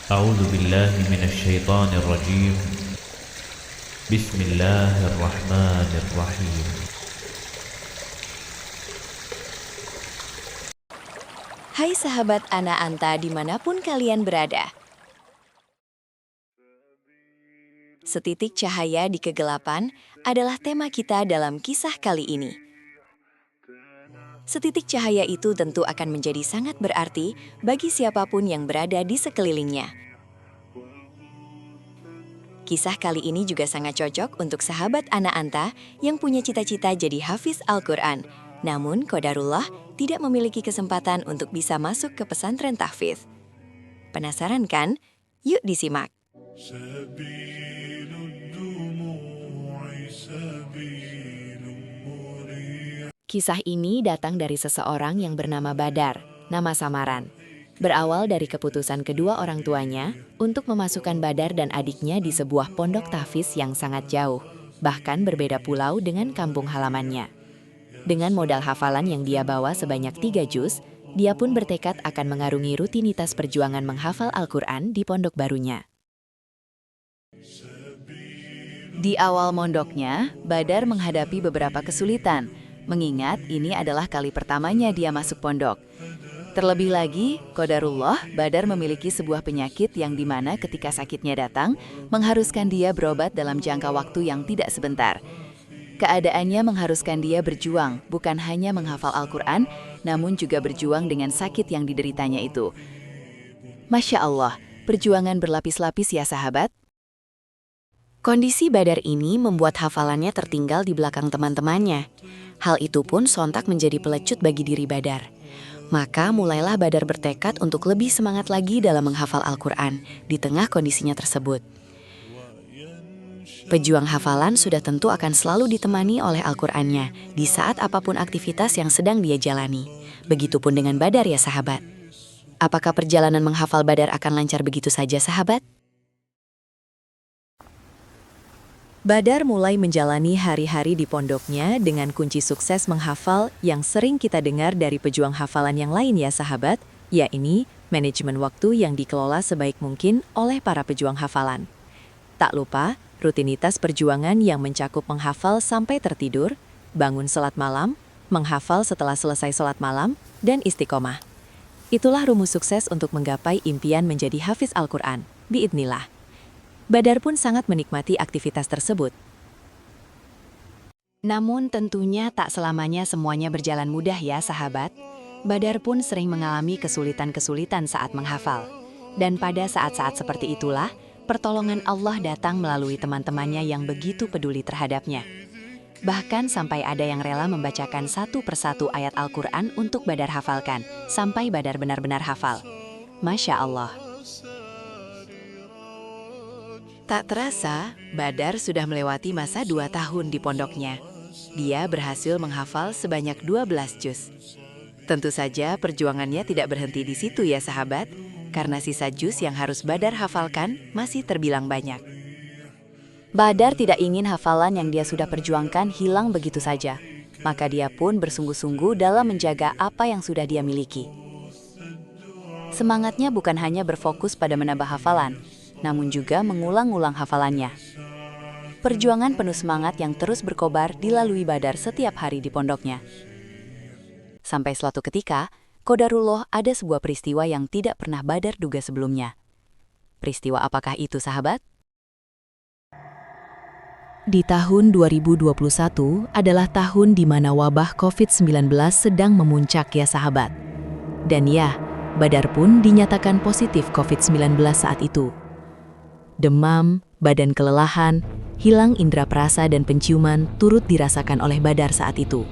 أعوذ بالله من الشيطان الرجيم. بسم الله الرحمن الرحيم. Hai sahabat Ana Anta dimanapun kalian berada. Setitik cahaya di kegelapan adalah tema kita dalam kisah kali ini. Setitik cahaya itu tentu akan menjadi sangat berarti bagi siapapun yang berada di sekelilingnya. Kisah kali ini juga sangat cocok untuk sahabat Ana Anta yang punya cita-cita jadi hafiz Al-Quran. Namun, qadarullah tidak memiliki kesempatan untuk bisa masuk ke pesantren tahfiz. Penasaran kan? Yuk disimak. Kisah ini datang dari seseorang yang bernama Badar, nama samaran. Berawal dari keputusan kedua orang tuanya untuk memasukkan Badar dan adiknya di sebuah pondok tahfiz yang sangat jauh, bahkan berbeda pulau dengan kampung halamannya. Dengan modal hafalan yang dia bawa sebanyak 3 juz, dia pun bertekad akan mengarungi rutinitas perjuangan menghafal Al-Quran di pondok barunya. Di awal mondoknya, Badar menghadapi beberapa kesulitan, mengingat ini adalah kali pertamanya dia masuk pondok. Terlebih lagi, qadarullah, Badar memiliki sebuah penyakit yang dimana ketika sakitnya datang, mengharuskan dia berobat dalam jangka waktu yang tidak sebentar. Keadaannya mengharuskan dia berjuang, bukan hanya menghafal Al-Quran, namun juga berjuang dengan sakit yang dideritanya itu. Masya Allah, perjuangan berlapis-lapis ya sahabat. Kondisi Badar ini membuat hafalannya tertinggal di belakang teman-temannya. Hal itu pun sontak menjadi pelecut bagi diri Badar. Maka mulailah Badar bertekad untuk lebih semangat lagi dalam menghafal Al-Quran di tengah kondisinya tersebut. Pejuang hafalan sudah tentu akan selalu ditemani oleh Al-Qur'annya di saat apapun aktivitas yang sedang dia jalani. Begitupun dengan Badar ya sahabat. Apakah perjalanan menghafal Badar akan lancar begitu saja sahabat? Badar mulai menjalani hari-hari di pondoknya dengan kunci sukses menghafal yang sering kita dengar dari pejuang hafalan yang lain ya sahabat, yakni manajemen waktu yang dikelola sebaik mungkin oleh para pejuang hafalan. Tak lupa, rutinitas perjuangan yang mencakup menghafal sampai tertidur, bangun salat malam, menghafal setelah selesai salat malam, dan istiqomah. Itulah rumus sukses untuk menggapai impian menjadi hafiz Al-Quran, biidnillah. Badar pun sangat menikmati aktivitas tersebut. Namun tentunya tak selamanya semuanya berjalan mudah ya sahabat. Badar pun sering mengalami kesulitan-kesulitan saat menghafal. Dan pada saat-saat seperti itulah, pertolongan Allah datang melalui teman-temannya yang begitu peduli terhadapnya. Bahkan sampai ada yang rela membacakan satu persatu ayat Al-Quran untuk Badar hafalkan, sampai Badar benar-benar hafal. Masya Allah. Tak terasa, Badar sudah melewati masa 2 tahun di pondoknya. Dia berhasil menghafal sebanyak 12 juz. Tentu saja perjuangannya tidak berhenti di situ ya sahabat, karena sisa juz yang harus Badar hafalkan masih terbilang banyak. Badar tidak ingin hafalan yang dia sudah perjuangkan hilang begitu saja, maka dia pun bersungguh-sungguh dalam menjaga apa yang sudah dia miliki. Semangatnya bukan hanya berfokus pada menambah hafalan, namun juga mengulang-ulang hafalannya. Perjuangan penuh semangat yang terus berkobar dilalui Badar setiap hari di pondoknya. Sampai suatu ketika, qadarullah ada sebuah peristiwa yang tidak pernah Badar duga sebelumnya. Peristiwa apakah itu sahabat? Di tahun 2021 adalah tahun di mana wabah COVID-19 sedang memuncak ya sahabat. Dan ya, Badar pun dinyatakan positif COVID-19 saat itu. Demam, badan kelelahan, hilang indera perasa dan penciuman turut dirasakan oleh Badar saat itu.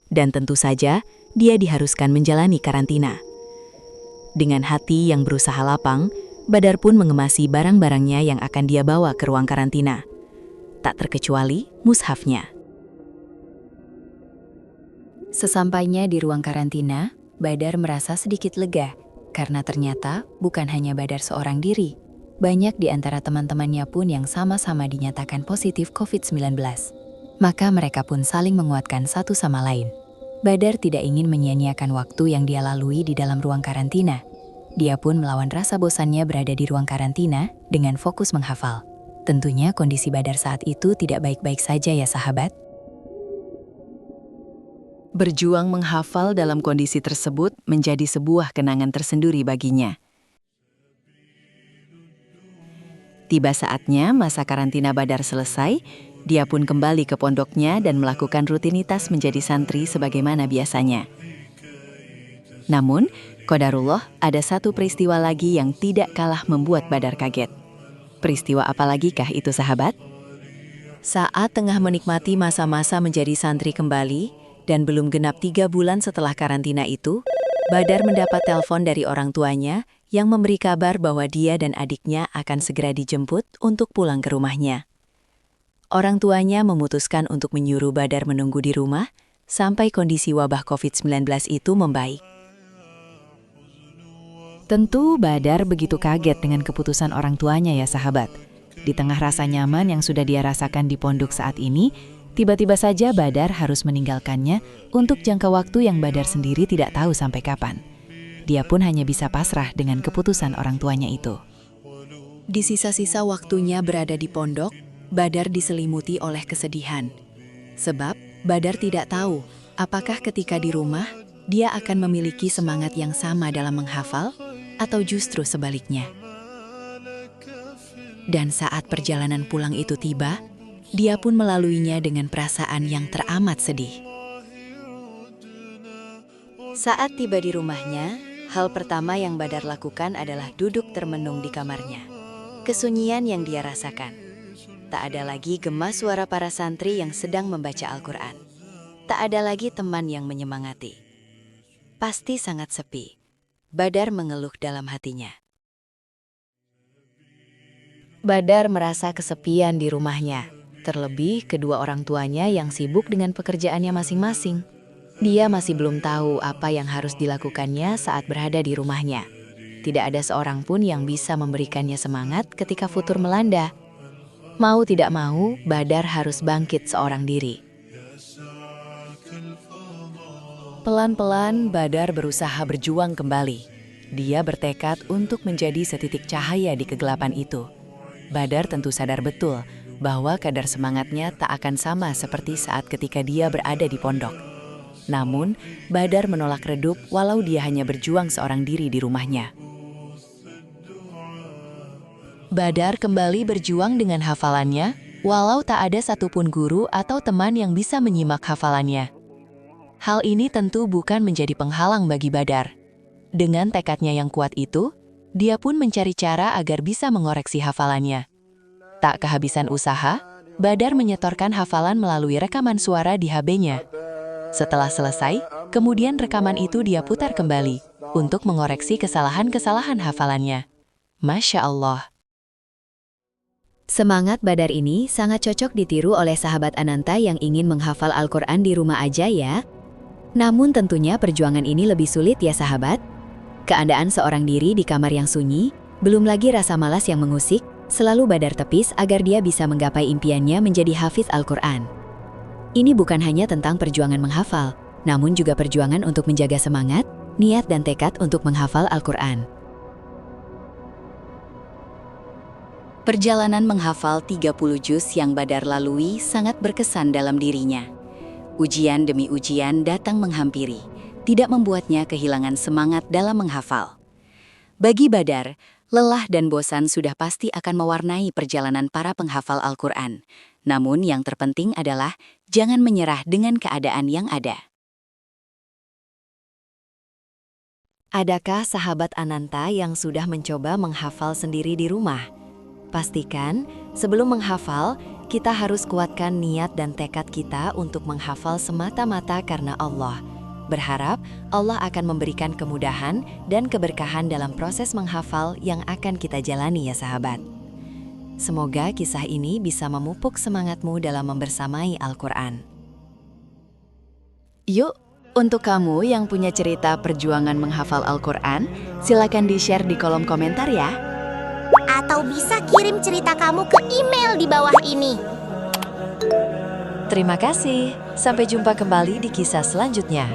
Dan tentu saja, dia diharuskan menjalani karantina. Dengan hati yang berusaha lapang, Badar pun mengemasi barang-barangnya yang akan dia bawa ke ruang karantina. Tak terkecuali mushafnya. Sesampainya di ruang karantina, Badar merasa sedikit lega. Karena ternyata bukan hanya Badar seorang diri, banyak di antara teman-temannya pun yang sama-sama dinyatakan positif COVID-19. Maka mereka pun saling menguatkan satu sama lain. Badar tidak ingin menyia-nyiakan waktu yang dia lalui di dalam ruang karantina. Dia pun melawan rasa bosannya berada di ruang karantina dengan fokus menghafal. Tentunya kondisi Badar saat itu tidak baik-baik saja ya sahabat. Berjuang menghafal dalam kondisi tersebut menjadi sebuah kenangan tersendiri baginya. Tiba saatnya masa karantina Badar selesai, dia pun kembali ke pondoknya dan melakukan rutinitas menjadi santri sebagaimana biasanya. Namun, qadarullah ada satu peristiwa lagi yang tidak kalah membuat Badar kaget. Peristiwa apalagikah itu sahabat? Saat tengah menikmati masa-masa menjadi santri kembali, dan belum genap 3 bulan setelah karantina itu, Badar mendapat telepon dari orang tuanya yang memberi kabar bahwa dia dan adiknya akan segera dijemput untuk pulang ke rumahnya. Orang tuanya memutuskan untuk menyuruh Badar menunggu di rumah sampai kondisi wabah COVID-19 itu membaik. Tentu Badar begitu kaget dengan keputusan orang tuanya ya sahabat. Di tengah rasa nyaman yang sudah dia rasakan di pondok saat ini, tiba-tiba saja Badar harus meninggalkannya untuk jangka waktu yang Badar sendiri tidak tahu sampai kapan. Dia pun hanya bisa pasrah dengan keputusan orang tuanya itu. Di sisa-sisa waktunya berada di pondok, Badar diselimuti oleh kesedihan. Sebab Badar tidak tahu apakah ketika di rumah, dia akan memiliki semangat yang sama dalam menghafal atau justru sebaliknya. Dan saat perjalanan pulang itu tiba, dia pun melaluinya dengan perasaan yang teramat sedih. Saat tiba di rumahnya, hal pertama yang Badar lakukan adalah duduk termenung di kamarnya. Kesunyian yang dia rasakan. Tak ada lagi gema suara para santri yang sedang membaca Al-Quran. Tak ada lagi teman yang menyemangati. Pasti sangat sepi. Badar mengeluh dalam hatinya. Badar merasa kesepian di rumahnya. Terlebih kedua orang tuanya yang sibuk dengan pekerjaannya masing-masing. Dia masih belum tahu apa yang harus dilakukannya saat berada di rumahnya. Tidak ada seorang pun yang bisa memberikannya semangat ketika futur melanda. Mau tidak mau, Badar harus bangkit seorang diri. Pelan-pelan Badar berusaha berjuang kembali. Dia bertekad untuk menjadi setitik cahaya di kegelapan itu. Badar tentu sadar betul bahwa kadar semangatnya tak akan sama seperti saat ketika dia berada di pondok. Namun, Badar menolak redup walau dia hanya berjuang seorang diri di rumahnya. Badar kembali berjuang dengan hafalannya, walau tak ada satupun guru atau teman yang bisa menyimak hafalannya. Hal ini tentu bukan menjadi penghalang bagi Badar. Dengan tekadnya yang kuat itu, dia pun mencari cara agar bisa mengoreksi hafalannya. Tak kehabisan usaha, Badar menyetorkan hafalan melalui rekaman suara di HP-nya. Setelah selesai, kemudian rekaman itu dia putar kembali untuk mengoreksi kesalahan-kesalahan hafalannya. Masya Allah. Semangat Badar ini sangat cocok ditiru oleh sahabat Ananta yang ingin menghafal Al-Quran di rumah aja ya. Namun tentunya perjuangan ini lebih sulit ya sahabat. Keadaan seorang diri di kamar yang sunyi, belum lagi rasa malas yang mengusik, selalu Badar tepis agar dia bisa menggapai impiannya menjadi hafiz Al-Quran. Ini bukan hanya tentang perjuangan menghafal, namun juga perjuangan untuk menjaga semangat, niat dan tekad untuk menghafal Al-Quran. Perjalanan menghafal 30 juz yang Badar lalui sangat berkesan dalam dirinya. Ujian demi ujian datang menghampiri, tidak membuatnya kehilangan semangat dalam menghafal. Bagi Badar, lelah dan bosan sudah pasti akan mewarnai perjalanan para penghafal Al-Quran. Namun yang terpenting adalah jangan menyerah dengan keadaan yang ada. Adakah sahabat Ananta yang sudah mencoba menghafal sendiri di rumah? Pastikan sebelum menghafal, kita harus kuatkan niat dan tekad kita untuk menghafal semata-mata karena Allah. Berharap Allah akan memberikan kemudahan dan keberkahan dalam proses menghafal yang akan kita jalani ya sahabat. Semoga kisah ini bisa memupuk semangatmu dalam membersamai Al-Quran. Yuk, untuk kamu yang punya cerita perjuangan menghafal Al-Quran, silakan di-share di kolom komentar ya. Atau bisa kirim cerita kamu ke email di bawah ini. Terima kasih, sampai jumpa kembali di kisah selanjutnya.